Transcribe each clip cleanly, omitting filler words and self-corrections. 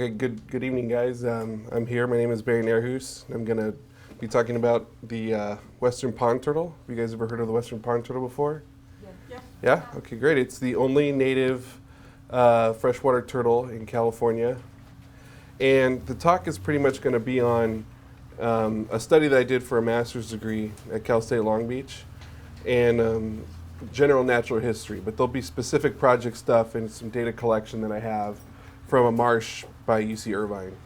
Okay, good evening, guys. I'm here. My name is Barry Nerhus. I'm going to be talking about the western pond turtle. Have you guys ever heard of the western pond turtle before? Yeah. Yeah? Okay, great. It's the only native freshwater turtle in California. And the talk is pretty much going to be on a study that I did for a master's degree at Cal State Long Beach and general natural history. But there'll be specific project stuff and some data collection that I have from a marsh by UC Irvine.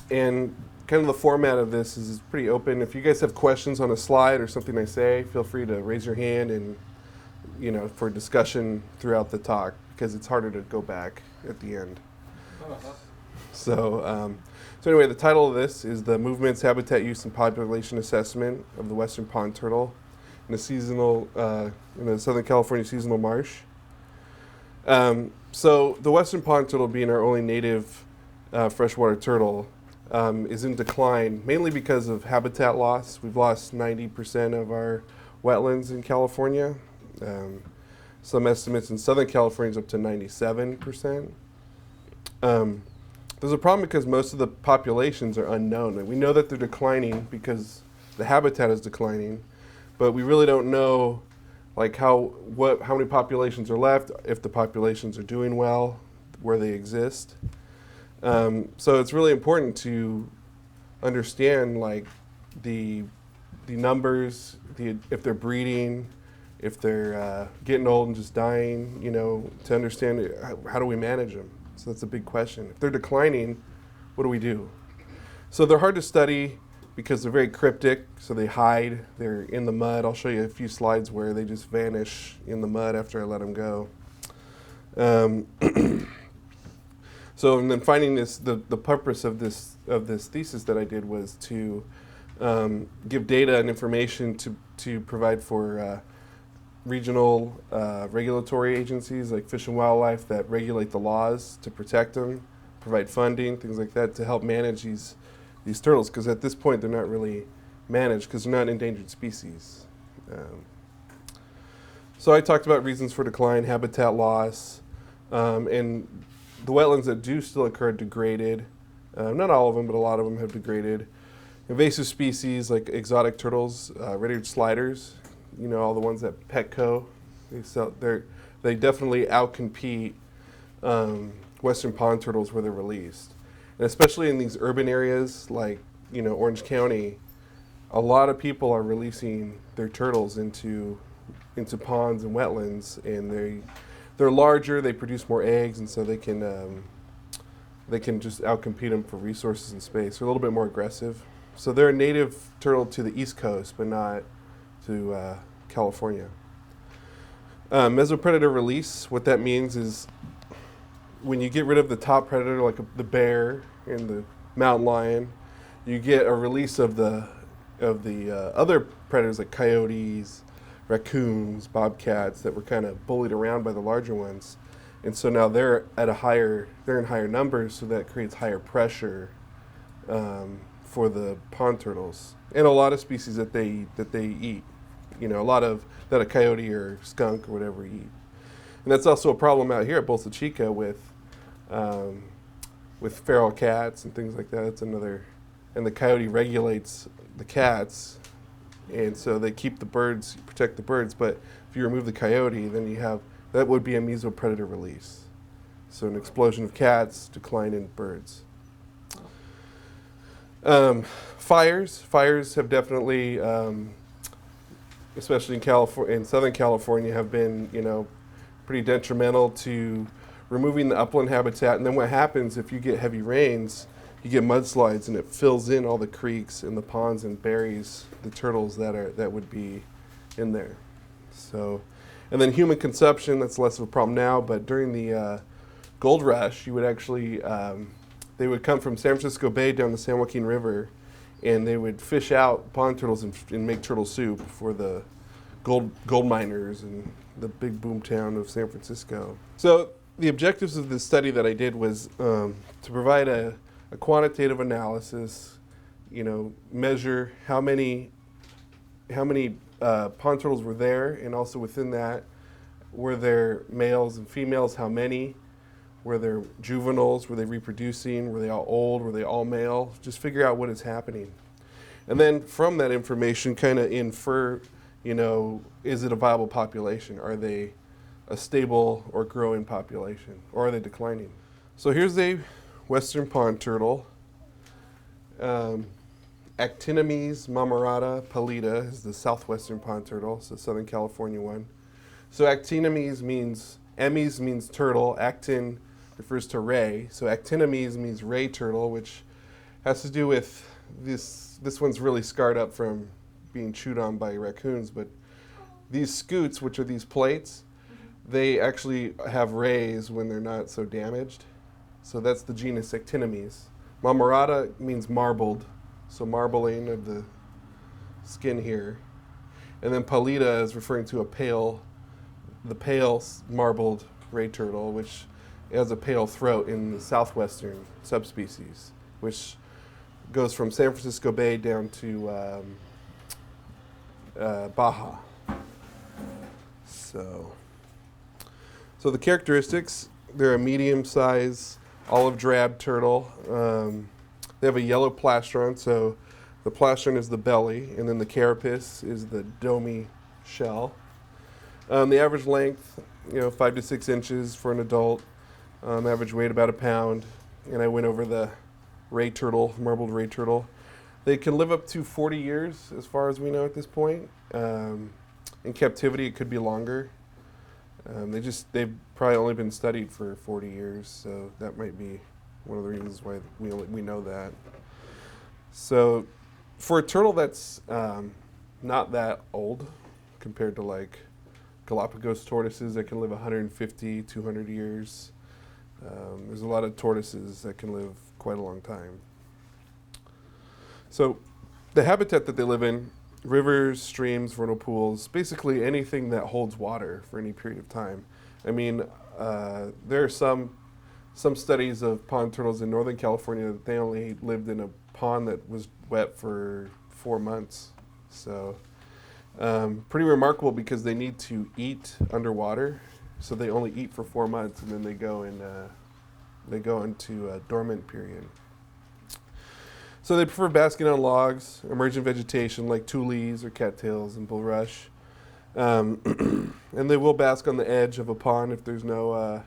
And kind of the format of this is pretty open. If you guys have questions on a slide or something I say, feel free to raise your hand and, for discussion throughout the talk, because it's harder to go back at the end. So anyway, the title of this is the Movements, Habitat Use, and Population Assessment of the Western Pond Turtle in the Southern California Seasonal Marsh. So the western pond turtle, being our only native freshwater turtle, is in decline, mainly because of habitat loss. We've lost 90% of our wetlands in California. Some estimates in Southern California is up to 97%. There's a problem because most of the populations are unknown. And we know that they're declining because the habitat is declining, but we really don't know how many populations are left, if the populations are doing well, where they exist. So it's really important to understand the numbers, if they're breeding, if they're getting old and just dying, to understand how do we manage them. So that's a big question. If they're declining, what do we do? So they're hard to study because they're very cryptic, so they hide. They're in the mud. I'll show you a few slides where they just vanish in the mud after I let them go. So, and then finding this, the purpose of this thesis that I did was to give data and information to provide for regional regulatory agencies like Fish and Wildlife that regulate the laws to protect them, provide funding, things like that, to help manage these turtles, because at this point they're not really managed because they're not endangered species. So I talked about reasons for decline, habitat loss, and the wetlands that do still occur degraded. Not all of them, but a lot of them have degraded. Invasive species like exotic turtles, red-eared sliders, all the ones at Petco, they definitely outcompete western pond turtles where they're released. And especially in these urban areas like, Orange County, a lot of people are releasing their turtles into ponds and wetlands, and they're larger, they produce more eggs, and so they can just outcompete them for resources and space. They're a little bit more aggressive. So they're a native turtle to the East Coast, but not to California. Mesopredator release, what that means is when you get rid of the top predator, like the bear and the mountain lion, you get a release of the other predators like coyotes, raccoons, bobcats that were kind of bullied around by the larger ones, and so now they're in higher numbers, so that creates higher pressure for the pond turtles and a lot of species that they eat. A lot of that a coyote or skunk or whatever eat, and that's also a problem out here at Bolsa Chica with feral cats and things like that. That's another, and the coyote regulates the cats, and so they keep the birds, protect the birds. But if you remove the coyote, then that would be a mesopredator release. So an explosion of cats, decline in birds. Fires have definitely, especially in Southern California, have been pretty detrimental to removing the upland habitat. And then what happens if you get heavy rains, you get mudslides, and it fills in all the creeks and the ponds and buries the turtles that would be in there. So, and then human consumption, that's less of a problem now, but during the gold rush, you would actually, they would come from San Francisco Bay down the San Joaquin River, and they would fish out pond turtles and make turtle soup for the gold miners and the big boom town of San Francisco. So the objectives of this study that I did was to provide a quantitative analysis, measure how many pond turtles were there, and also within that, were there males and females, how many, Were there juveniles? Were they reproducing? Were they all old? Were they all male? Just figure out what is happening. And then from that information, kind of infer, is it a viable population? Are they a stable or growing population? Or are they declining? So here's a western pond turtle. Actinemys marmorata pallida is the southwestern pond turtle, so Southern California one. So Actinemys means, Emys means turtle, actin refers to ray. So Actinemys means ray turtle, which has to do with this one's really scarred up from being chewed on by raccoons, but these scutes, which are these plates, they actually have rays when they're not so damaged. So that's the genus Actinemys. Marmorata means marbled, so marbling of the skin here. And then pallida is referring to the pale marbled ray turtle, which has a pale throat in the southwestern subspecies, which goes from San Francisco Bay down to Baja. So the characteristics, they're a medium-sized olive drab turtle. They have a yellow plastron, so the plastron is the belly, and then the carapace is the domy shell. The average length, 5 to 6 inches for an adult. Average weight about 1 pound. And I went over the ray turtle, marbled ray turtle. They can live up to 40 years, as far as we know at this point. In captivity, it could be longer. They've probably only been studied for 40 years, so that might be one of the reasons why we know that. So for a turtle that's not that old compared to like Galapagos tortoises that can live 150, 200 years, there's a lot of tortoises that can live quite a long time. So the habitat that they live in, rivers, streams, vernal pools, basically anything that holds water for any period of time. I mean, there are some studies of pond turtles in Northern California that they only lived in a pond that was wet for 4 months. So pretty remarkable because they need to eat underwater. So they only eat for 4 months and then they go into a dormant period. So they prefer basking on logs, emergent vegetation like tules or cattails and bulrush. And they will bask on the edge of a pond if there's no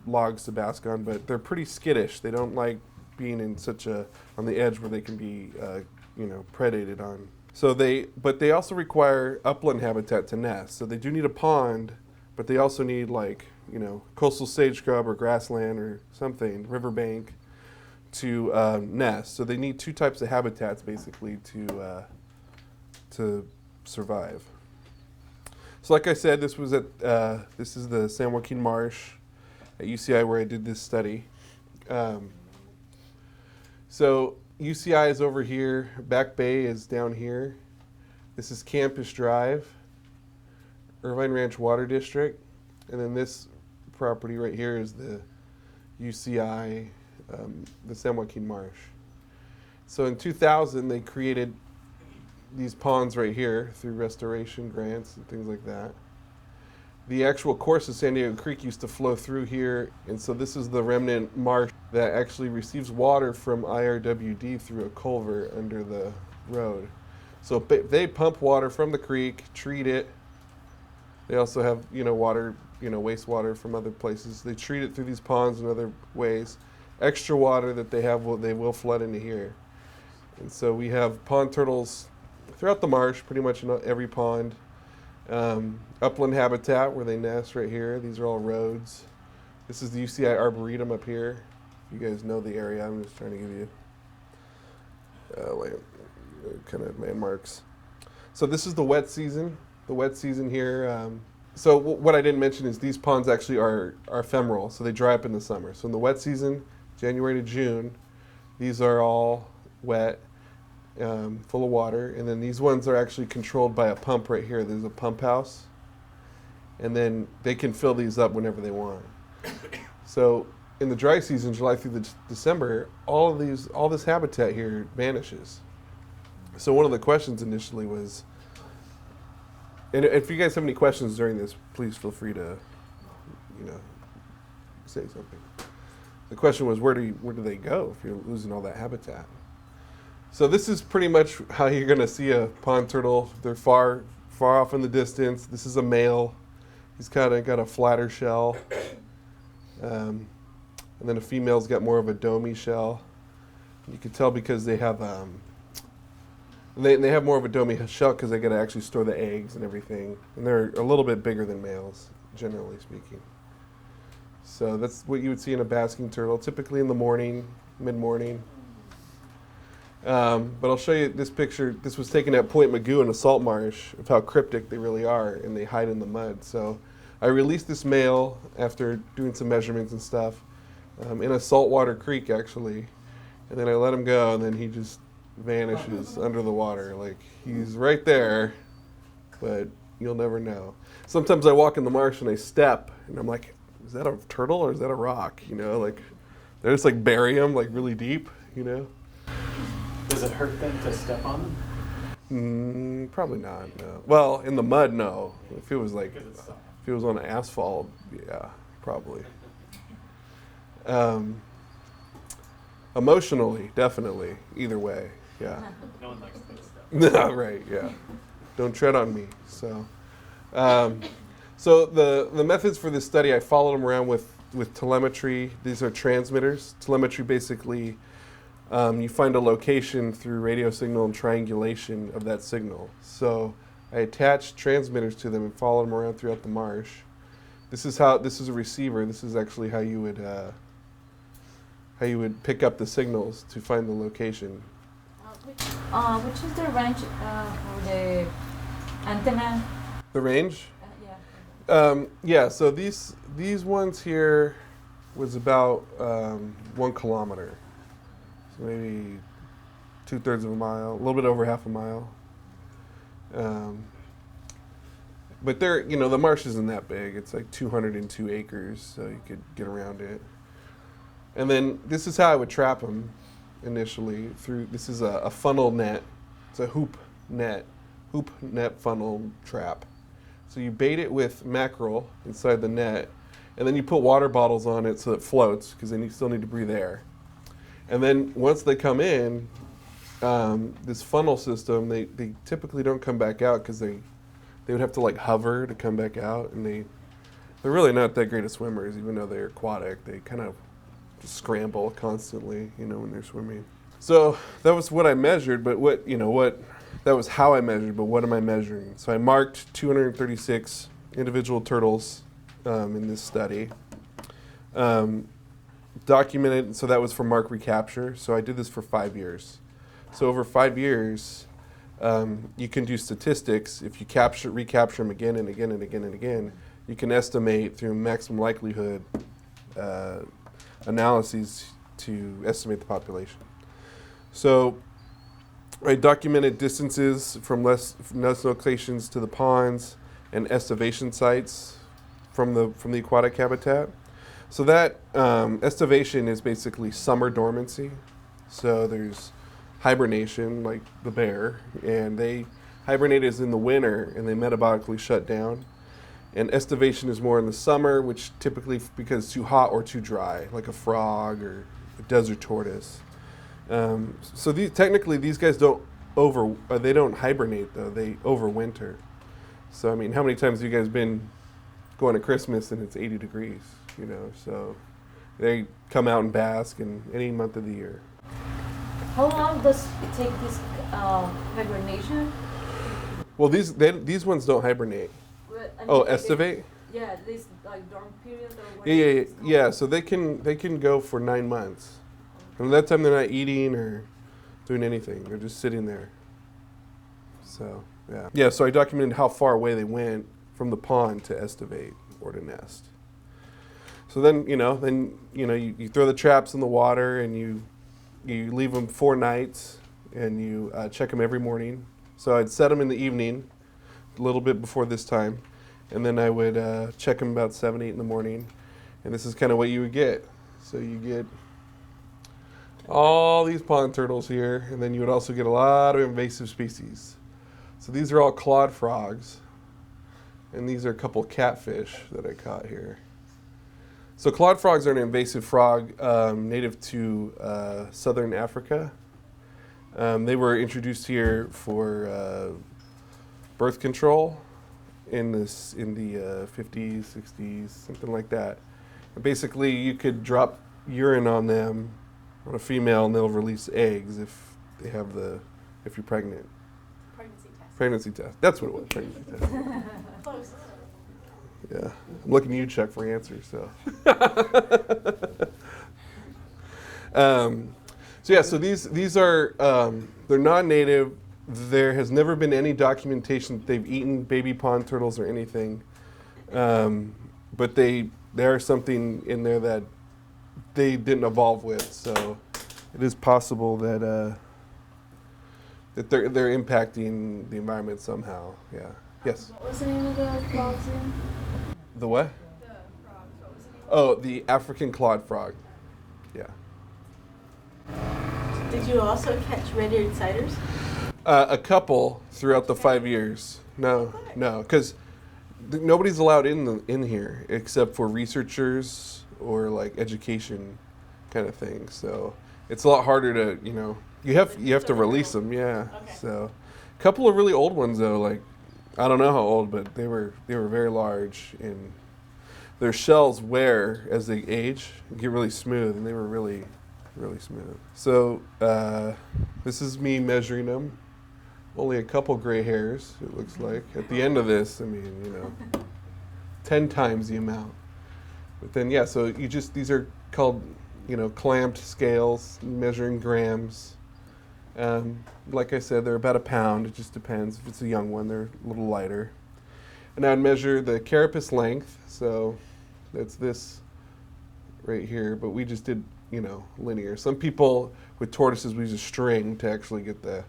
logs to bask on, but they're pretty skittish. They don't like being on the edge where they can be predated on. But they also require upland habitat to nest. So they do need a pond, but they also need coastal sage scrub or grassland or something, riverbank, to nest. So they need 2 types of habitats basically to survive. So like I said, this is the San Joaquin Marsh at UCI where I did this study. So UCI is over here, Back Bay is down here. This is Campus Drive, Irvine Ranch Water District, and then this property right here is the UCI, the San Joaquin Marsh. So in 2000, they created these ponds right here through restoration grants and things like that. The actual course of San Diego Creek used to flow through here, and so this is the remnant marsh that actually receives water from IRWD through a culvert under the road. So they pump water from the creek, treat it. They also have water, wastewater from other places. They treat it through these ponds and other ways. Extra water that they have, they will flood into here. And so we have pond turtles throughout the marsh, pretty much in every pond. Upland habitat where they nest right here. These are all roads. This is the UCI Arboretum up here. If you guys know the area, I'm just trying to give you kind of landmarks. So this is the wet season. The wet season here. So what I didn't mention is these ponds actually are ephemeral, so they dry up in the summer. So in the wet season, January to June, these are all wet. Full of water, and then these ones are actually controlled by a pump right here. There's a pump house, and then they can fill these up whenever they want. So in the dry season, July through December, all this habitat here vanishes. So one of the questions initially was, and if you guys have any questions during this, please feel free to, say something. The question was, where do they go if you're losing all that habitat? So this is pretty much how you're going to see a pond turtle. They're far off in the distance. This is a male. He's kind of got a flatter shell. And then a female's got more of a domey shell. You can tell because they have they have more of a domey shell because they got to actually store the eggs and everything. And they're a little bit bigger than males, generally speaking. So that's what you would see in a basking turtle, typically in the morning, mid-morning. But I'll show you this picture. This was taken at Point Magoo in a salt marsh of how cryptic they really are, and they hide in the mud. So I released this male after doing some measurements and stuff in a saltwater creek, actually. And then I let him go, and then he just vanishes under the water. Like, he's right there, but you'll never know. Sometimes I walk in the marsh and I step, and I'm like, is that a turtle or is that a rock? You know, like, they just like bury them like really deep, you know? Does it hurt them to step on them? Probably not, no. Well, in the mud, no. If it was like, if it was on asphalt, yeah, probably. Emotionally, definitely, either way, yeah. No one likes to step. No, right, yeah. Don't tread on me, so. So the methods for this study, I followed them around with telemetry. These are transmitters. Telemetry basically, you find a location through radio signal and triangulation of that signal. So I attached transmitters to them and followed them around throughout the marsh. This is a receiver. This is actually how you would pick up the signals to find the location. Which is the range for the antenna? The range? Yeah. Yeah, so these ones here was about 1 kilometer. So maybe 2/3 of a mile, a little bit over half a mile. But they're, the marsh isn't that big. It's like 202 acres, so you could get around it. And then this is how I would trap them initially. This is a funnel net. It's a hoop net funnel trap. So you bait it with mackerel inside the net, and then you put water bottles on it so it floats, because then you still need to breathe air. And then once they come in, this funnel system, they typically don't come back out because they would have to like hover to come back out, and they're really not that great at swimmers, even though they're aquatic. They kind of just scramble constantly, when they're swimming. So that was what I measured, but that was how I measured, but what am I measuring? So I marked 236 individual turtles in this study. Documented, so that was for mark recapture. So I did this for 5 years. So over 5 years, you can do statistics. If you recapture them again and again and again and again, you can estimate through maximum likelihood analyses to estimate the population. So I documented distances from nest locations to the ponds and estivation sites from the aquatic habitat. So that estivation is basically summer dormancy. So there's hibernation, like the bear, and they hibernate is in the winter and they metabolically shut down. And estivation is more in the summer, which typically because it's too hot or too dry, like a frog or a desert tortoise. So technically these guys don't hibernate though, they overwinter. So I mean, how many times have you guys been going to Christmas and it's 80 degrees, so they come out and bask in any month of the year. How long does it take this hibernation? Well, these ones don't hibernate. Estivate? Yeah, this like dorm period or whatever. Yeah. So they can go for 9 months. And that time they're not eating or doing anything. They're just sitting there. So yeah. Yeah. So I documented how far away they went from the pond to estivate or to nest. So then you throw the traps in the water and you leave them 4 nights and you check them every morning. So I'd set them in the evening, a little bit before this time, and then I would check them about 7, 8 in the morning, and this is kind of what you would get. So you get all these pond turtles here, and then you would also get a lot of invasive species. So these are all clawed frogs, and these are a couple catfish that I caught here. So clod frogs are an invasive frog native to southern Africa. They were introduced here for birth control in the 50s, 60s, something like that. And basically, you could drop urine on them, on a female, and they'll release eggs if you're pregnant. Pregnancy test. Pregnancy test. That's what it was. Pregnancy test. Close. Yeah, I'm looking at you, Chuck, for answers. So, so these are they're non-native. There has never been any documentation that they've eaten baby pond turtles or anything, but there is something in there that they didn't evolve with. So, it is possible that they're impacting the environment somehow. Yeah. Yes. What was the name of the frogs in? The what? The frogs. What was the name? Oh, the African clawed frog. Yeah. Did you also catch red-eared ciders? A couple throughout the 5 years. No, because nobody's allowed in here except for researchers or like education kind of thing. So it's a lot harder to you have to release them. Yeah. Okay. So a couple of really old ones though, like I don't know how old, but they were very large, and their shells wear as they age and get really smooth, and they were really smooth. So this is me measuring them. Only a couple gray hairs, it looks like. At the end of this, 10 times the amount. But then, yeah, so these are called, clamped scales, measuring grams. Like I said, they're about a pound. It just depends. If it's a young one, they're a little lighter. And I'd measure the carapace length. So that's this right here. But we just did, linear. Some people with tortoises, we use a string to actually get the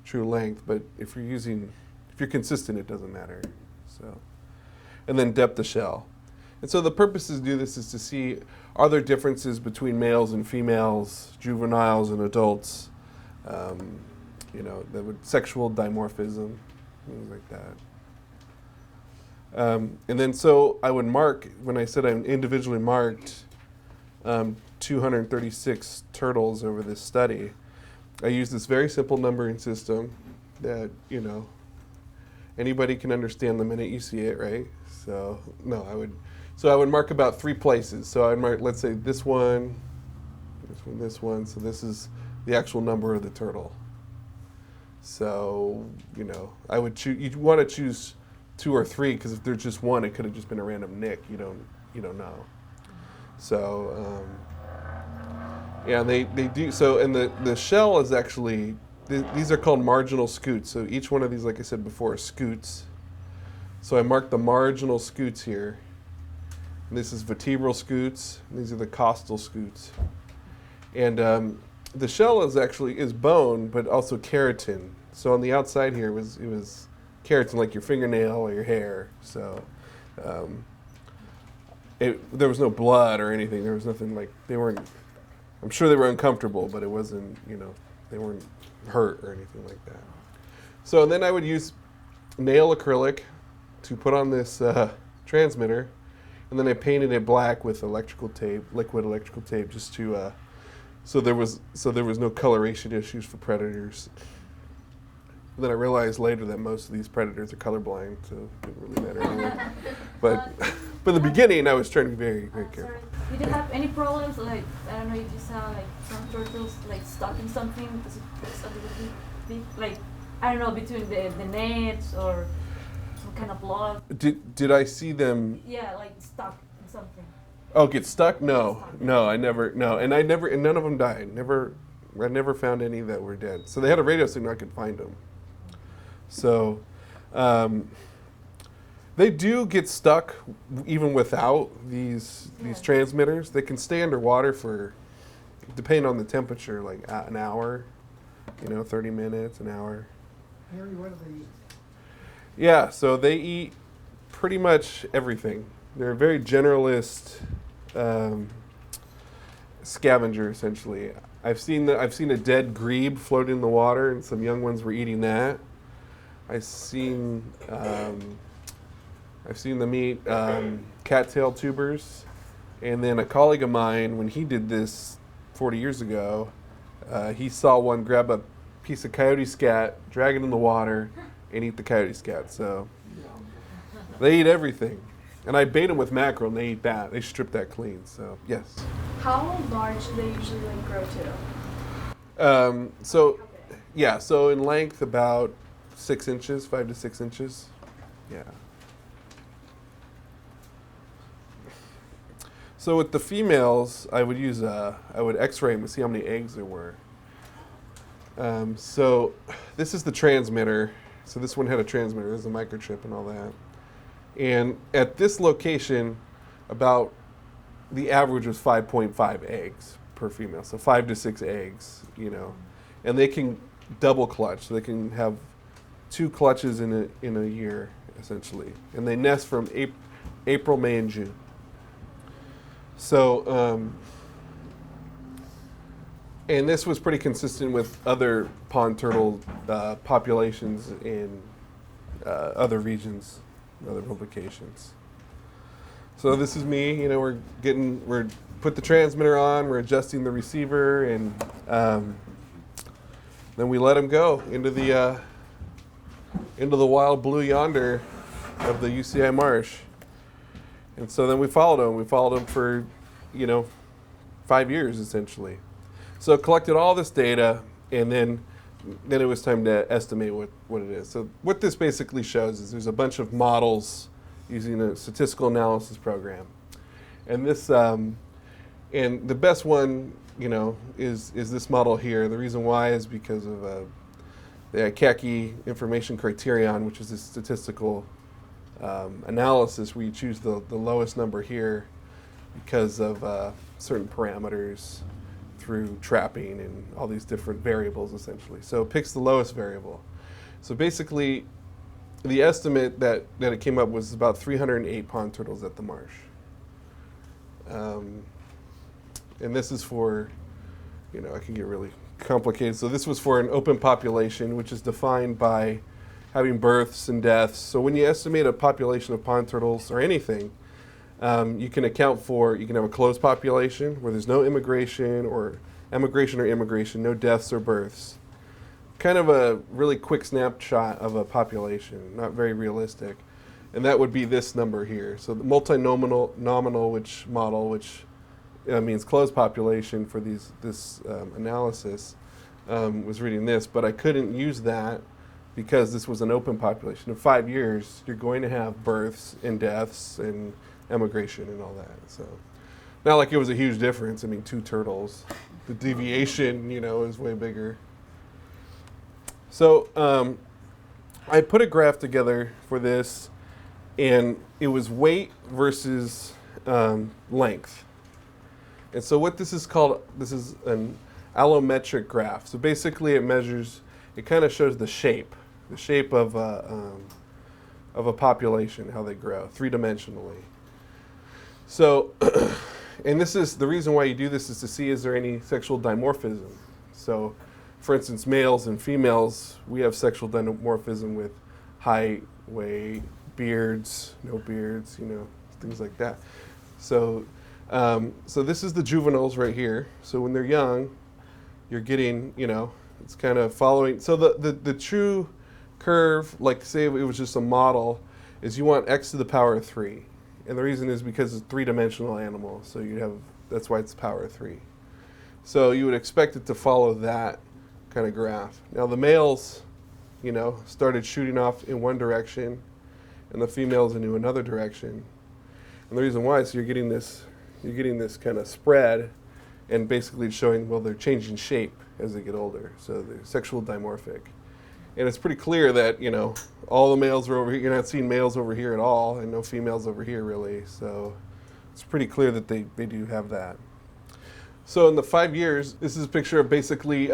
true length. But if you're consistent, it doesn't matter. So, and then depth of shell. And so the purpose to do this is to see, are there differences between males and females, juveniles and adults? Sexual dimorphism, things like that. And then so I would mark, when I said I individually marked 236 turtles over this study, I used this very simple numbering system that, anybody can understand the minute you see it, right? So, I would mark about 3 places. So I'd mark, let's say this one, this one. So this is the actual number of the turtle. So, I would choose. You want to choose 2 or 3 because if there's just one, it could have just been a random nick. You don't know. So, they do. So, and the shell is actually these are called marginal scutes. So each one of these, like I said before, are scutes. So I marked the marginal scutes here. And this is vertebral scutes. And these are the costal scutes. And the shell is bone, but also keratin. So on the outside here, it was keratin, like your fingernail or your hair. So there was no blood or anything. There was nothing like I'm sure they were uncomfortable, but it wasn't, they weren't hurt or anything like that. So then I would use nail acrylic to put on this transmitter, and then I painted it black with liquid electrical tape, just to so there was no coloration issues for predators. And then I realized later that most of these predators are colorblind, so it didn't really matter anyway. But in the beginning, I was trying to be very, very careful. Did you have any problems, like, I don't know if you saw, like, some turtles, like, stuck in something because it's a little bit big, like, I don't know, between the nets or some kind of block? Did I see them? Yeah, like, stuck in something. Oh, get stuck? No, I never, and none of them died. I never found any that were dead. So they had a radio signal, I could find them. So, they do get stuck even without these transmitters. They can stay underwater for, depending on the temperature, like an hour, 30 minutes, an hour. Harry, what do they eat? Yeah, so they eat pretty much everything. They're a very generalist scavenger, essentially. I've seen a dead grebe float in the water, and some young ones were eating that. I've seen them eat cattail tubers And then a colleague of mine, when he did this 40 years ago, he saw one grab a piece of coyote scat, drag it in the water, and eat the coyote scat. So they eat everything. And I bait them with mackerel, and they eat that. They strip that clean. So yes. How large do they usually like grow to? So in length about 6 inches, 5 to 6 inches. Yeah. So with the females, I would X-ray them to see how many eggs there were. So this is the transmitter. So this one had a transmitter. There's a microchip and all that. And at this location, about the average was 5.5 eggs per female. So 5 to 6 eggs, and they can double clutch. So they can have 2 clutches in a year, essentially. And they nest from April, May, and June. So, and this was pretty consistent with other pond turtle populations in other regions, other publications. So this is me. We're put the transmitter on. We're adjusting the receiver, and then we let them go into the wild blue yonder of the UCI Marsh. And so then we followed them. We followed them for, 5 years essentially. So collected all this data, and then it was time to estimate what it is. So what this basically shows is there's a bunch of models using a statistical analysis program, and this and the best one, is this model here. The reason why is because of the Gnatcatcher information criterion, which is a statistical analysis where you choose the lowest number here because of certain parameters through trapping and all these different variables essentially. So it picks the lowest variable. So basically the estimate that it came up was about 308 pond turtles at the marsh. And this is for, I can get really complicated. So this was for an open population, which is defined by having births and deaths. So when you estimate a population of pond turtles or anything, you can have a closed population where there's no immigration or immigration, no deaths or births. Kind of a really quick snapshot of a population, not very realistic. And that would be this number here. So the multinomial model, which means closed population for this analysis, was reading this, but I couldn't use that because this was an open population. In 5 years, you're going to have births and deaths and emigration and all that. So not like it was a huge difference. 2 turtles. The deviation, is way bigger. So I put a graph together for this, and it was weight versus length. And so what this is called, this is an allometric graph. So basically it kind of shows the shape of a population, how they grow, 3-dimensionally. So, and this is, the reason why you do this is to see is there any sexual dimorphism. So, for instance, males and females, we have sexual dimorphism with height, weight, beards, no beards, things like that. So, so this is the juveniles right here. So when they're young, you're getting, it's kind of following. So the true curve, like say it was just a model, is you want x to the power of 3. And the reason is because it's a 3-dimensional animal. So that's why it's the power of 3. So you would expect it to follow that kind of graph. Now the males, started shooting off in one direction, and the females into another direction. And the reason why is you're getting this kind of spread, and basically it's showing, well, they're changing shape as they get older. So they're sexual dimorphic. And it's pretty clear that, all the males are over here. You're not seeing males over here at all, and no females over here really. So it's pretty clear that they do have that. So in the 5 years, this is a picture of basically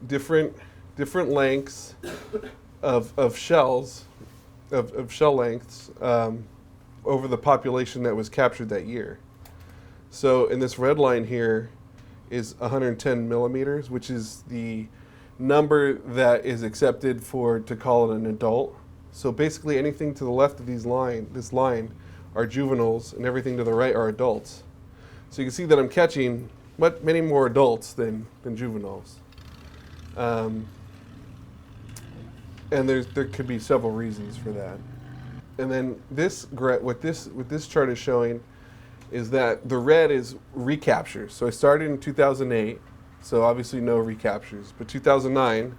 different lengths of shells, of shell lengths over the population that was captured that year. So in this red line here is 110 millimeters, which is the number that is accepted to call it an adult. So basically anything to the left of this line are juveniles, and everything to the right are adults. So you can see that I'm catching many more adults than juveniles. And there could be several reasons for that. And then what this chart is showing is that the red is recaptures. So I started in 2008, so obviously no recaptures. But 2009,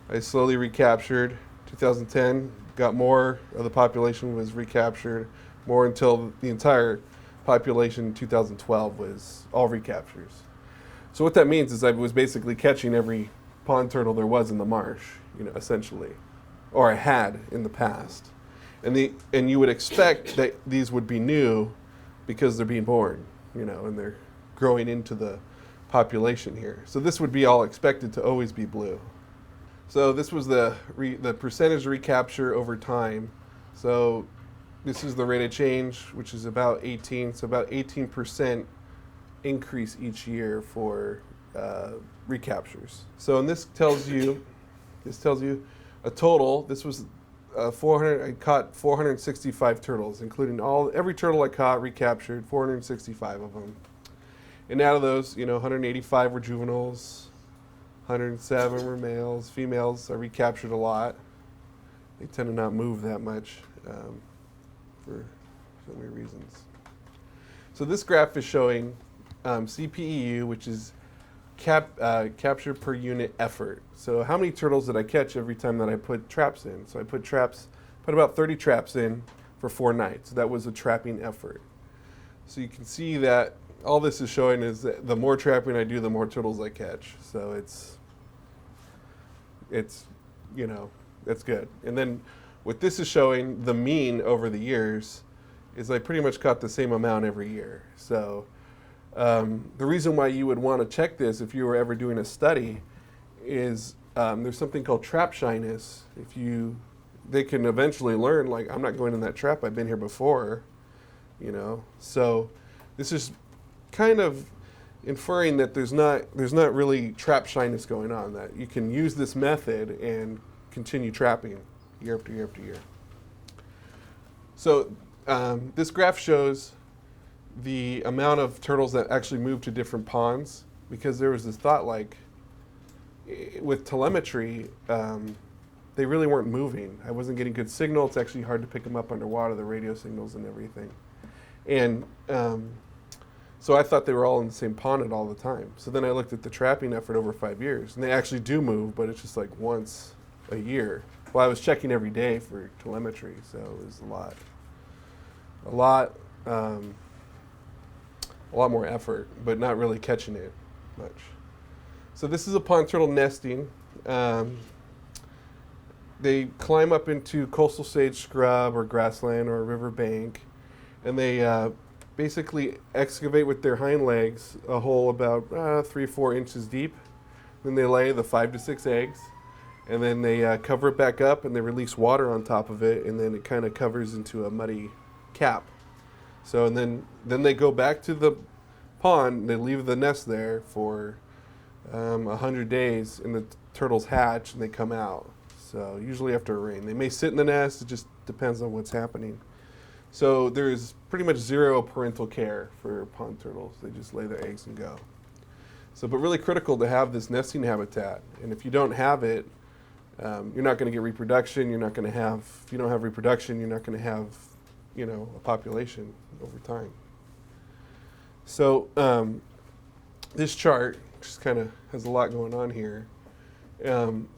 I slowly recaptured. 2010, got more of the population was recaptured, more until the entire population in 2012 was all recaptures. So what that means is I was basically catching every pond turtle there was in the marsh, essentially, or I had in the past. And you would expect that these would be new because they're being born, and they're growing into the population here. So this would be all expected to always be blue. So this was the percentage recapture over time. So this is the rate of change, which is about 18. So about 18% increase each year for recaptures. So and this tells you a total. This was 400. I caught 465 turtles, including every turtle I caught recaptured, 465 of them. And out of those, 185 were juveniles, 107 were males. Females I recaptured a lot. They tend to not move that much for so many reasons. So this graph is showing CPEU, which is capture per unit effort. So how many turtles did I catch every time that I put traps in? So I put about 30 traps in for 4 nights. That was a trapping effort. So you can see that all this is showing is that the more trapping I do, the more turtles I catch. So it's that's good. And then what this is showing, the mean over the years, is I pretty much caught the same amount every year. So the reason why you would want to check this if you were ever doing a study is there's something called trap shyness. They can eventually learn, like, I'm not going in that trap, I've been here before, So this is kind of inferring that there's not really trap shyness going on, that you can use this method and continue trapping year after year after year. So this graph shows the amount of turtles that actually moved to different ponds, because there was this thought, like, with telemetry, they really weren't moving. I wasn't getting good signal. It's actually hard to pick them up underwater, the radio signals and everything. And so I thought they were all in the same pond at all the time. So then I looked at the trapping effort over 5 years, and they actually do move, but it's just like once a year. Well, I was checking every day for telemetry, so it was a lot more effort, but not really catching it much. So this is a pond turtle nesting. They climb up into coastal sage scrub or grassland or a river bank, and they basically excavate with their hind legs a hole about 3-4 inches deep. Then they lay the 5 to 6 eggs, and then they cover it back up, and they release water on top of it, and then it kind of covers into a muddy cap. So and then they go back to the pond. They leave the nest there for 100 days, and the turtles hatch and they come out. So usually after a rain. They may sit in the nest. It just depends on what's happening. So there's pretty much zero parental care for pond turtles. They just lay their eggs and go. So, but really critical to have this nesting habitat. And if you don't have it, you're not going to get reproduction. If you don't have reproduction, you're not going to have, a population over time. So this chart just kind of has a lot going on here.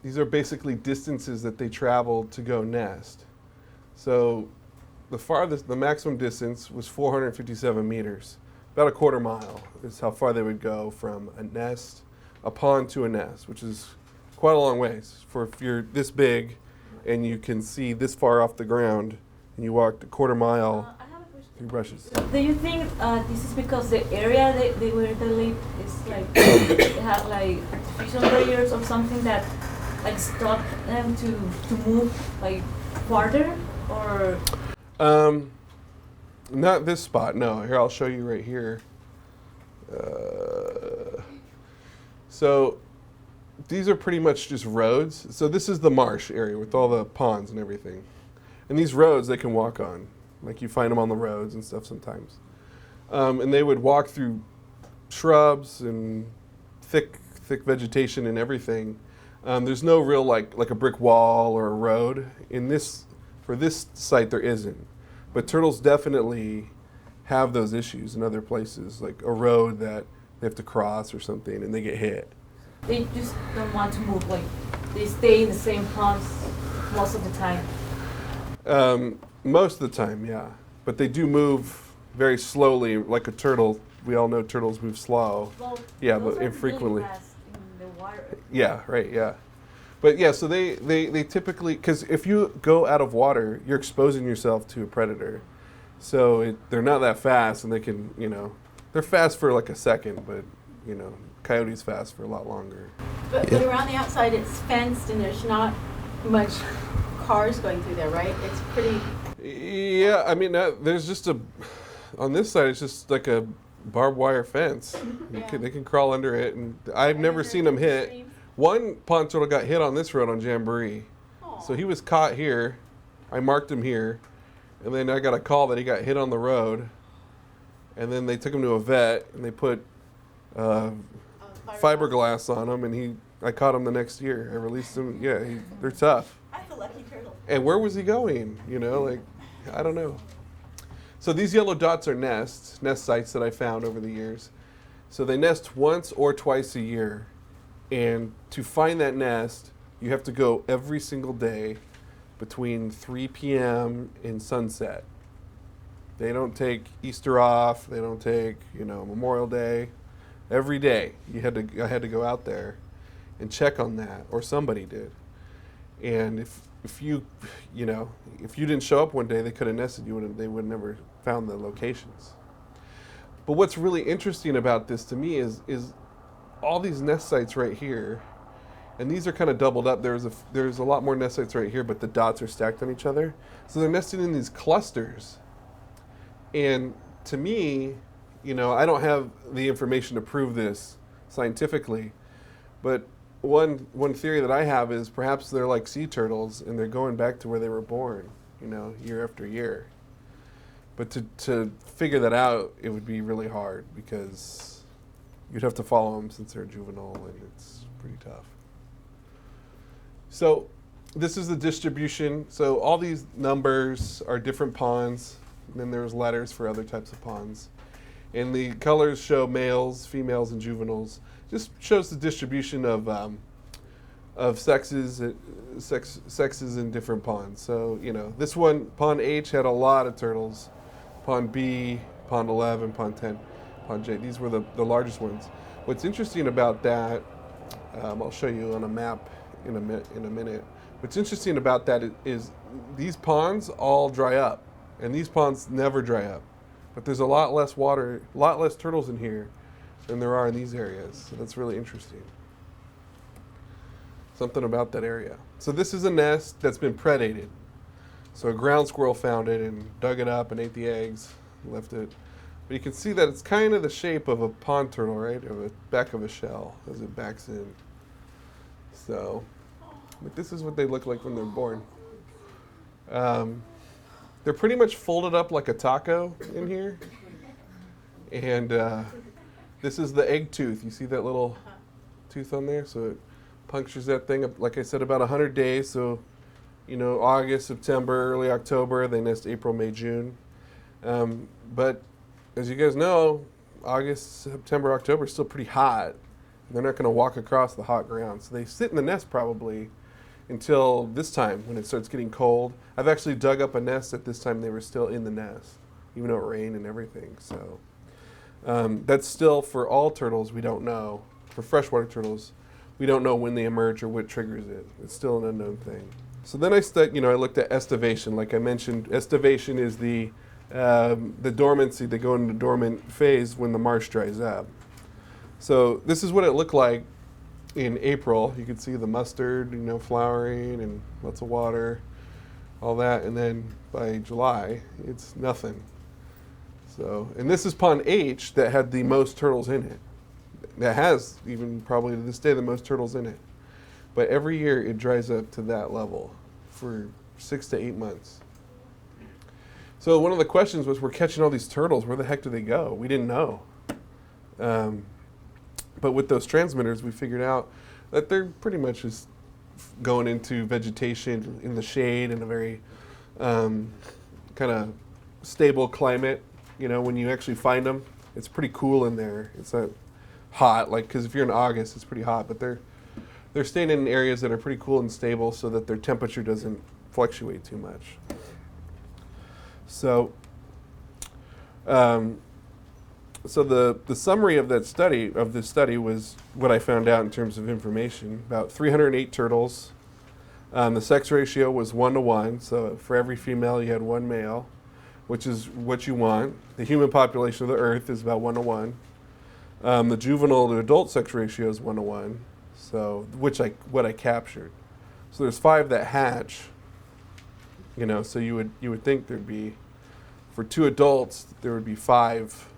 These are basically distances that they travel to go nest. So the maximum distance was 457 meters. About a quarter mile is how far they would go from a pond to a nest, which is quite a long ways. For if you're this big and you can see this far off the ground and you walked a quarter mile through brushes. Do you think this is because the area where they live is like they have like artificial barriers or something that like stop them to move like farther, or? Not this spot. No. Here, I'll show you right here. So these are pretty much just roads. So this is the marsh area with all the ponds and everything. And these roads they can walk on. Like you find them on the roads and stuff sometimes. And they would walk through shrubs and thick vegetation and everything. There's no real like a brick wall or a road. For this site there isn't. But turtles definitely have those issues in other places, like a road that they have to cross or something and they get hit. They just don't want to move, like they stay in the same ponds most of the time. Most of the time, yeah. But they do move very slowly, like a turtle. We all know turtles move slow. Well, Yeah, those but are infrequently. Really fast in the water. Yeah, right, yeah. But yeah, so they typically, because if you go out of water, you're exposing yourself to a predator. So they're not that fast, and they can, they're fast for like a second, but, coyotes fast for a lot longer. But around the outside, it's fenced, and there's not much cars going through there, right? It's pretty. Yeah, I mean, there's just on this side, it's just like a barbed wire fence. Yeah. They can crawl under it, and I've never seen them hit. One pond turtle got hit on this road on Jamboree. So he was caught here. I marked him here. And then I got a call that he got hit on the road. And then they took him to a vet, and they put fiberglass on him, and I caught him the next year. I released him. Yeah, they're tough. I'm a lucky turtle. And where was he going? I don't know. So these yellow dots are nest sites that I found over the years. So they nest once or twice a year. And to find that nest, you have to go every single day between 3 p.m. and sunset. They don't take Easter off. They don't take, Memorial Day. Every day I had to go out there and check on that, or somebody did. And if you didn't show up one day, they could have nested you. They would have never found the locations. But what's really interesting about this to me is all these nest sites right here, and these are kind of doubled up. There's a lot more nest sites right here, but the dots are stacked on each other. So they're nesting in these clusters. And to me, I don't have the information to prove this scientifically, but one theory that I have is perhaps they're like sea turtles and they're going back to where they were born, year after year. But to figure that out, it would be really hard because you'd have to follow them since they're juvenile, and it's pretty tough. So this is the distribution. So all these numbers are different ponds, and then there's letters for other types of ponds. And the colors show males, females, and juveniles. Just shows the distribution of sexes in different ponds. So, this one, Pond H, had a lot of turtles. Pond B, Pond 11, Pond 10, Pond J. These were the largest ones. What's interesting about that, I'll show you on a map in a minute. What's interesting about that is these ponds all dry up, and these ponds never dry up. But there's a lot less water, a lot less turtles in here than there are in these areas. So that's really interesting. Something about that area. So this is a nest that's been predated. So a ground squirrel found it and dug it up and ate the eggs, left it. But you can see that it's kind of the shape of a pond turtle, right? Or the back of a shell as it backs in. So, but this is what they look like when they're born. They're pretty much folded up like a taco in here. And this is the egg tooth. You see that little tooth on there? So it punctures that thing up, like I said, about 100 days. So, August, September, early October. They nest April, May, June. But as you guys know, August, September, October is still pretty hot. They're not going to walk across the hot ground. So they sit in the nest probably until this time when it starts getting cold. I've actually dug up a nest at this time. They were still in the nest, even though it rained and everything. So that's still, for all turtles, we don't know. For freshwater turtles, we don't know when they emerge or what triggers it. It's still an unknown thing. So then I looked at estivation. Like I mentioned, estivation is the dormancy. They go into dormant phase when the marsh dries up. So this is what it looked like in April. You could see the mustard, flowering and lots of water, all that. And then by July, it's nothing. So, and this is Pond H that had the most turtles in it. That has, even probably to this day, the most turtles in it. But every year it dries up to that level for 6 to 8 months. So one of the questions was, we're catching all these turtles. Where the heck do they go? We didn't know. But with those transmitters, we figured out that they're pretty much just going into vegetation in the shade in a very kind of stable climate. You know, when you actually find them, it's pretty cool in there. It's not hot, like, because if you're in August, it's pretty hot, but they're staying in areas that are pretty cool and stable so that their temperature doesn't fluctuate too much. So, so the summary of this study was what I found out in terms of information. About 308 turtles. The sex ratio was 1-to-1, so for every female you had one male, which is what you want. The human population of the Earth is about 1-to-1. The juvenile to adult sex ratio is 1-to-1, so what I captured. So there's 5 that hatch. You know, so you would think there'd be, for 2 adults, there would be 5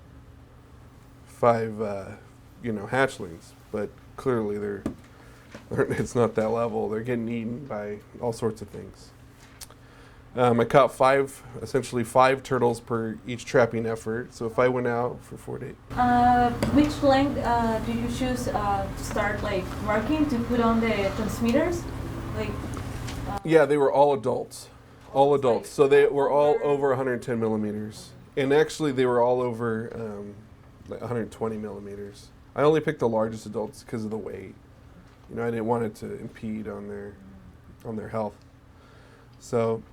hatchlings, but clearly it's not that level. They're getting eaten by all sorts of things. I caught essentially 5 turtles per each trapping effort. So if I went out for 4 days. Which length did you choose to start like marking to put on the transmitters? Like. Yeah, they were all adults. All adults. Like so they were all over 110 millimeters. And actually they were all over like 120 millimeters. I only picked the largest adults because of the weight. You know, I didn't want it to impede on their health. So,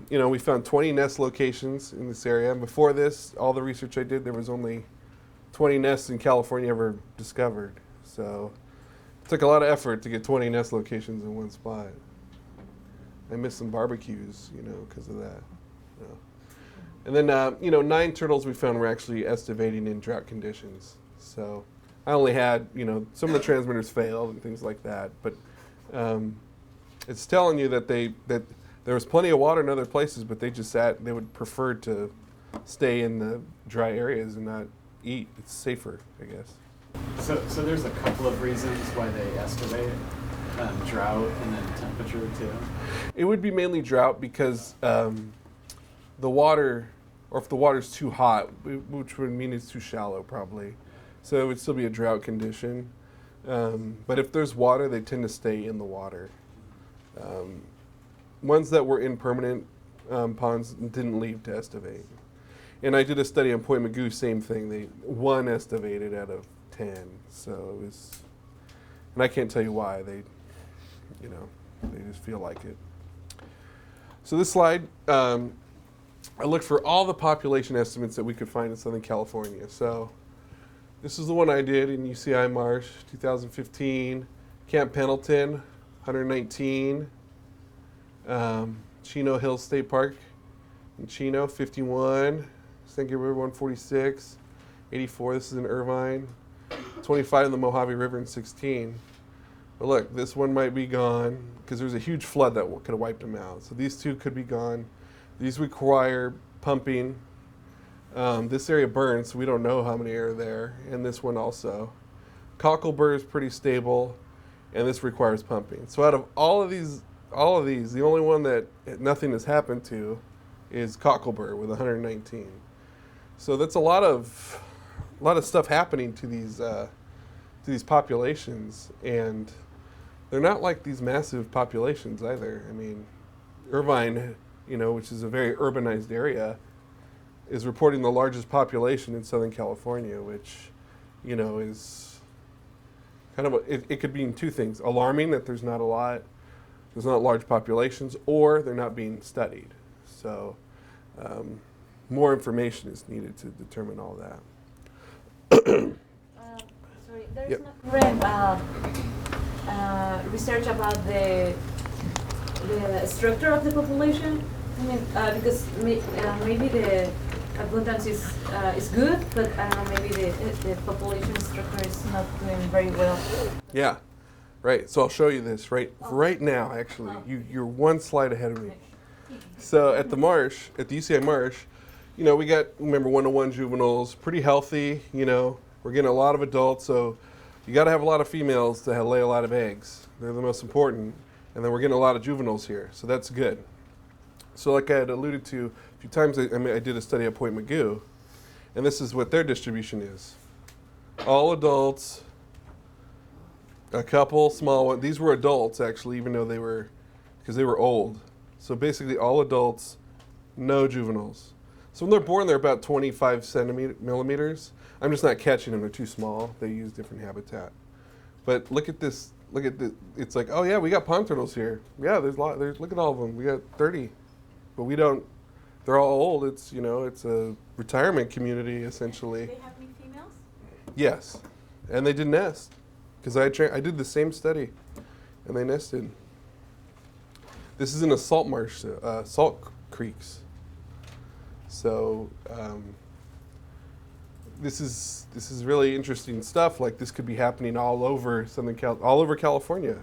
you know, we found 20 nest locations in this area. And before this, all the research I did, there was only 20 nests in California ever discovered. So it took a lot of effort to get 20 nest locations in one spot. I missed some barbecues, you know, because of that. You know. And then, you know, 9 turtles we found were actually estivating in drought conditions. So I only had, you know, some of the transmitters failed and things like that. But it's telling you that that there was plenty of water in other places, but they would prefer to stay in the dry areas and not eat. It's safer, I guess. So there's a couple of reasons why they estimate drought and then temperature too. It would be mainly drought because the water, or if the water's too hot, which would mean it's too shallow probably. So it would still be a drought condition. But if there's water, they tend to stay in the water. Ones that were in permanent ponds didn't leave to estivate. And I did a study on Point Mugu, same thing. One estivated out of 10. So it was, and I can't tell you why. They just feel like it. So this slide, I looked for all the population estimates that we could find in Southern California. So this is the one I did in UCI Marsh, 2015. Camp Pendleton, 119. Chino Hills State Park in Chino, 51. San Diego River, 146. 84, this is in Irvine. 25 in the Mojave River in 16. But look, this one might be gone because there was a huge flood that could have wiped them out. So these 2 could be gone. These require pumping. This area burns, so we don't know how many are there. And this one also. Cocklebur is pretty stable, and this requires pumping. So out of all of these, the only one that nothing has happened to is Cocklebur with 119. So that's a lot of stuff happening to these populations, and they're not like these massive populations either. I mean, Irvine, you know, which is a very urbanized area, is reporting the largest population in Southern California, which, you know, is kind of it could mean 2 things: alarming that there's not large populations, or they're not being studied. So more information is needed to determine all that. Sorry, there is Yep. no current research about the structure of the population. I mean, because maybe the abundance is good, but I don't know, maybe the population structure is not doing very well. Yeah, right. So I'll show you this right now. Actually, you're one slide ahead of me. So at the marsh, at the UCI Marsh, you know, we got, remember, 1-to-1 juveniles, pretty healthy. You know, we're getting a lot of adults, so you got to have a lot of females to lay a lot of eggs. They're the most important, and then we're getting a lot of juveniles here, so that's good. So like I had alluded to a few times, I did a study at Point Mugu, and this is what their distribution is. all adults, a couple small ones. These were adults, actually, even though because they were old. So basically all adults, no juveniles. So when they're born, they're about 25 millimeters. I'm just not catching them. They're too small. They use different habitat. But look at this. Look at this. It's like, oh, yeah, we got pond turtles here. Yeah, there's a lot. Look at all of them. We got 30. But we don't. They're all old. It's, it's a retirement community, essentially. Do they have any females? Yes. And they did nest. Because I did the same study. And they nested. This is in a salt marsh, salt creeks. So this is really interesting stuff. Like, this could be happening all over all over California,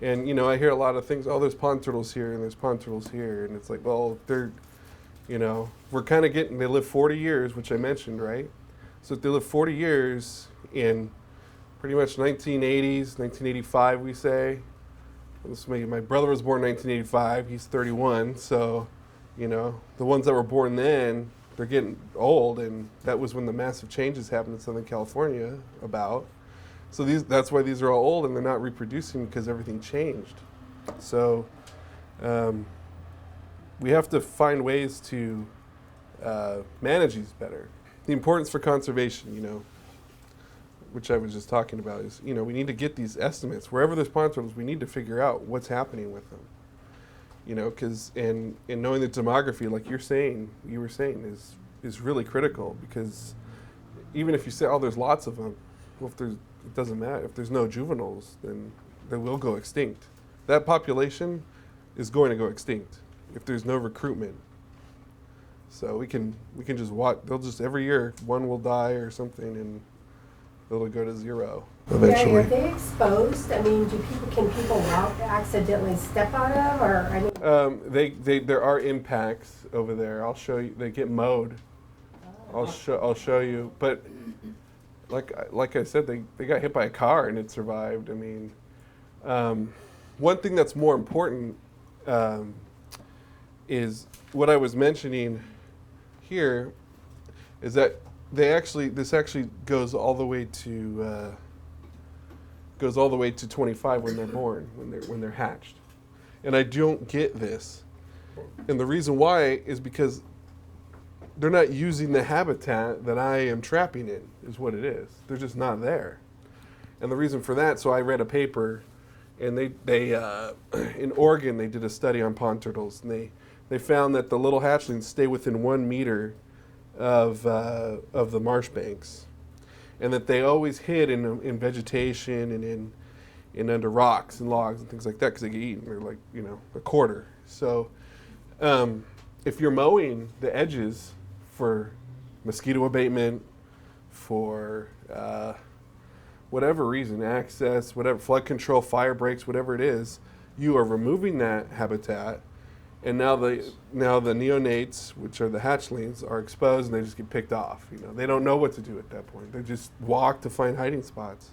And I hear a lot of things. Oh, there's pond turtles here and there's pond turtles here, and it's like, well, they're, we're kind of getting. They live 40 years, which I mentioned, right? So if they live 40 years in pretty much 1980s, 1985, we say. My brother was born in 1985. He's 31, so. The ones that were born then, they're getting old, and that was when the massive changes happened in Southern California about. So that's why these are all old, and they're not reproducing because everything changed. So we have to find ways to manage these better. The importance for conservation, which I was just talking about, is, we need to get these estimates. Wherever there's pond turtles, we need to figure out what's happening with them. Because in knowing the demography, like you were saying, is really critical, because even if you say, oh, there's lots of them, well, it doesn't matter. If there's no juveniles, then they will go extinct. That population is going to go extinct if there's no recruitment. So we can just watch. They'll just, every year, one will die or something, and it'll go to zero eventually. Yeah, are they exposed? I mean, can people accidentally step on them, or there are impacts over there. I'll show you. They get mowed. I'll show you. But like I said, they got hit by a car and it survived. I mean, one thing that's more important is what I was mentioning here, is that this actually goes all the way to 25 when they're born, when they're hatched. And I don't get this. And the reason why is because they're not using the habitat that I am trapping in, is what it is. They're just not there. And the reason for that, so I read a paper, and they in Oregon, they did a study on pond turtles, and they found that the little hatchlings stay within 1 meter of the marsh banks, and that they always hid in vegetation and in under rocks and logs and things like that, because they get eaten. They're like, a quarter. So if you're mowing the edges for mosquito abatement, for whatever reason, access, whatever, flood control, fire breaks, whatever it is, you are removing that habitat. And now the neonates, which are the hatchlings, are exposed, and they just get picked off. They don't know what to do at that point. They just walk to find hiding spots.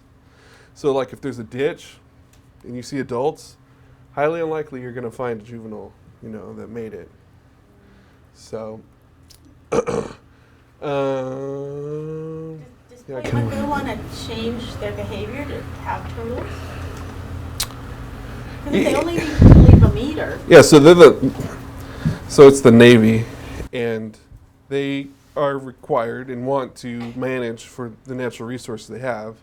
So, like, if there's a ditch and you see adults, highly unlikely you're going to find a juvenile, that made it. So, Does anyone really want to change their behavior to have turtles? Because they only leave a meter. Yeah, so it's the Navy, and they are required and want to manage for the natural resources they have.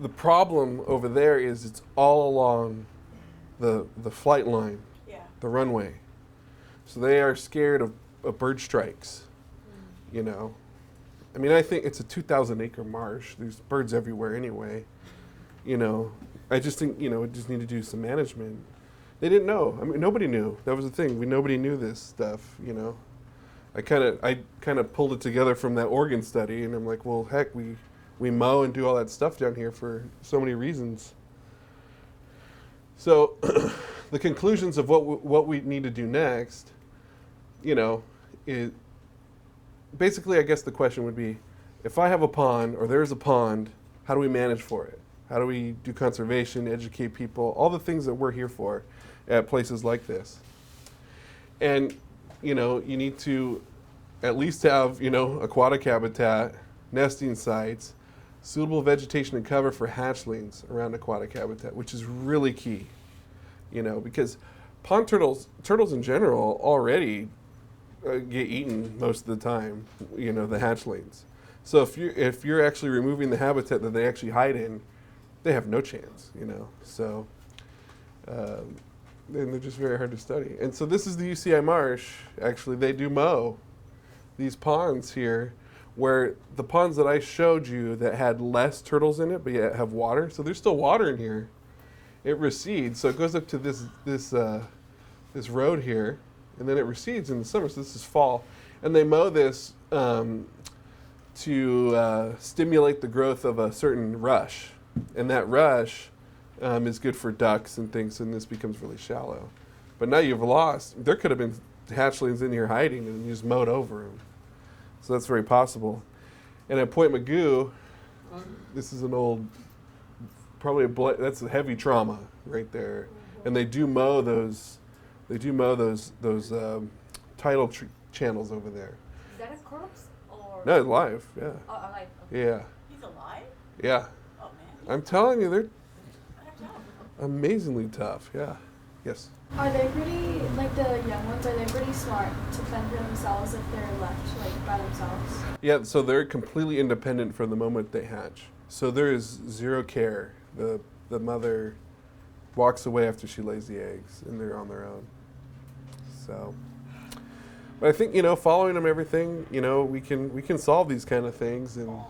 The problem over there is it's all along the flight line, the runway. So they are scared of bird strikes, I mean, I think it's a 2,000-acre marsh. There's birds everywhere anyway, I just think, we just need to do some management. They didn't know. I mean, nobody knew. That was the thing. Nobody knew this stuff, I kind of pulled it together from that Oregon study, and I'm like, well, heck, we mow and do all that stuff down here for so many reasons. So the conclusions of what we need to do next, is basically, I guess the question would be, if I have a pond or there's a pond, how do we manage for it? How do we do conservation, educate people, all the things that we're here for at places like this? And, you need to at least have, aquatic habitat, nesting sites, suitable vegetation and cover for hatchlings around aquatic habitat, which is really key, because pond turtles in general already get eaten most of the time, the hatchlings. So if you're actually removing the habitat that they actually hide in, they have no chance, So, and they're just very hard to study. And so this is the UCI Marsh. Actually, they do mow these ponds here, where the ponds that I showed you that had less turtles in it, but yet have water. So there's still water in here. It recedes, so it goes up to this road here, and then it recedes in the summer. So this is fall, and they mow this to stimulate the growth of a certain rush, and that rush is good for ducks and things. And this becomes really shallow. But now you've lost. There could have been hatchlings in here hiding, and you just mowed over them. So that's very possible. And at Point Magoo, this is an old, probably that's a heavy trauma right there. And they do mow those. They do mow those tidal channels over there. Is that a corpse or? No, alive. Yeah. Oh, alive. Okay. Yeah. He's alive? Yeah. Oh, man. I'm telling you, they're I don't know. amazingly tough. Yeah. Yes. Are they pretty, like the young ones, are they pretty smart to fend for themselves if they're left like by themselves? Yeah, so they're completely independent from the moment they hatch. So there is zero care. The mother walks away after she lays the eggs, and they're on their own. So, but I think following them everything, we can solve these kind of things, and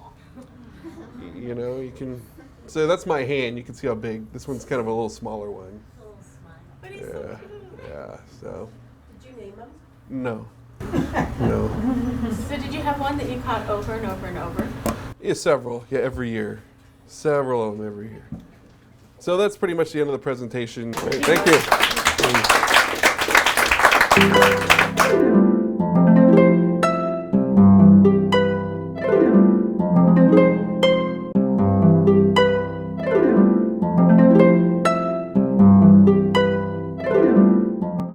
you can. So that's my hand. You can see how big. This one's kind of a little smaller one. But he's so cute. Yeah. So Did you name them? no, no. So did you have one that you caught over and over and over? Yeah, several. Yeah, every year. Several of them every year. So that's pretty much the end of the presentation. Thank you.